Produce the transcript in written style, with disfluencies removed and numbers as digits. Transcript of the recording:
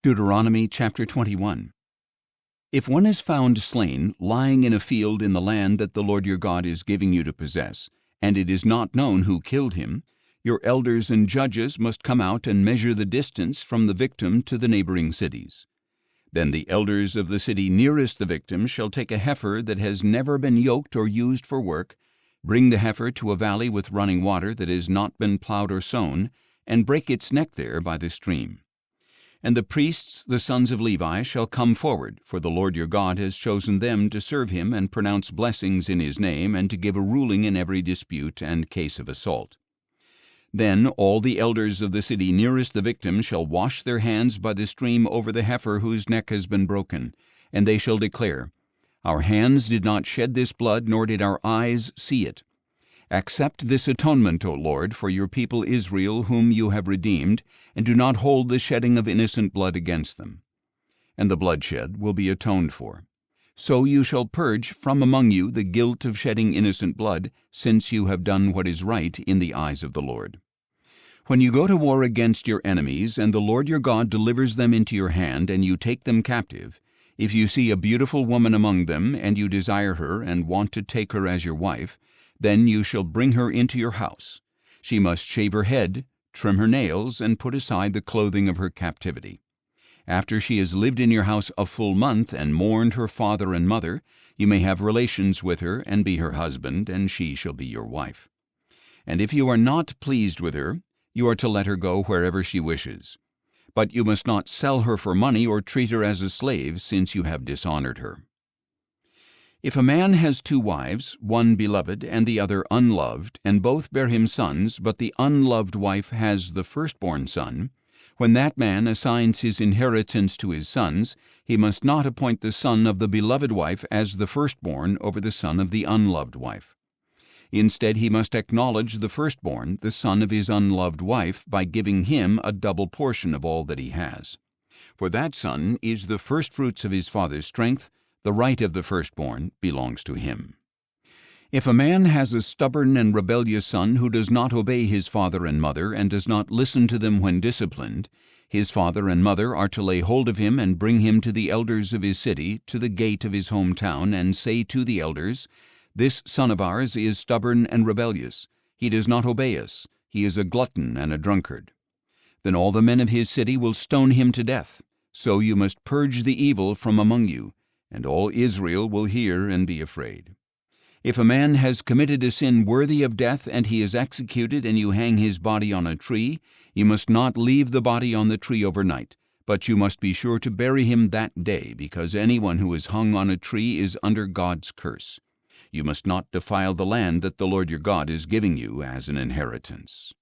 Deuteronomy chapter 21. If one is found slain, lying in a field in the land that the Lord your God is giving you to possess, and it is not known who killed him, your elders and judges must come out and measure the distance from the victim to the neighboring cities. Then the elders of the city nearest the victim shall take a heifer that has never been yoked or used for work, bring the heifer to a valley with running water that has not been plowed or sown, and break its neck there by the stream. And the priests, the sons of Levi, shall come forward, for the Lord your God has chosen them to serve him and pronounce blessings in his name, and to give a ruling in every dispute and case of assault. Then all the elders of the city nearest the victim shall wash their hands by the stream over the heifer whose neck has been broken, and they shall declare, Our hands did not shed this blood, nor did our eyes see it. Accept this atonement, O Lord, for your people Israel, whom you have redeemed, and do not hold the shedding of innocent blood against them. And the bloodshed will be atoned for. So you shall purge from among you the guilt of shedding innocent blood, since you have done what is right in the eyes of the Lord. When you go to war against your enemies, and the Lord your God delivers them into your hand, and you take them captive, if you see a beautiful woman among them, and you desire her and want to take her as your wife, then you shall bring her into your house. She must shave her head, trim her nails, and put aside the clothing of her captivity. After she has lived in your house a full month and mourned her father and mother, you may have relations with her and be her husband, and she shall be your wife. And if you are not pleased with her, you are to let her go wherever she wishes. But you must not sell her for money or treat her as a slave, since you have dishonored her. If a man has two wives, one beloved and the other unloved, and both bear him sons, but the unloved wife has the firstborn son, when that man assigns his inheritance to his sons, he must not appoint the son of the beloved wife as the firstborn over the son of the unloved wife. Instead, he must acknowledge the firstborn, the son of his unloved wife, by giving him a double portion of all that he has. For that son is the firstfruits of his father's strength. The right of the firstborn belongs to him. If a man has a stubborn and rebellious son who does not obey his father and mother, and does not listen to them when disciplined, his father and mother are to lay hold of him and bring him to the elders of his city, to the gate of his hometown, and say to the elders, This son of ours is stubborn and rebellious. He does not obey us. He is a glutton and a drunkard. Then all the men of his city will stone him to death. So you must purge the evil from among you, and all Israel will hear and be afraid. If a man has committed a sin worthy of death, and he is executed, and you hang his body on a tree, you must not leave the body on the tree overnight, but you must be sure to bury him that day, because anyone who is hung on a tree is under God's curse. You must not defile the land that the Lord your God is giving you as an inheritance.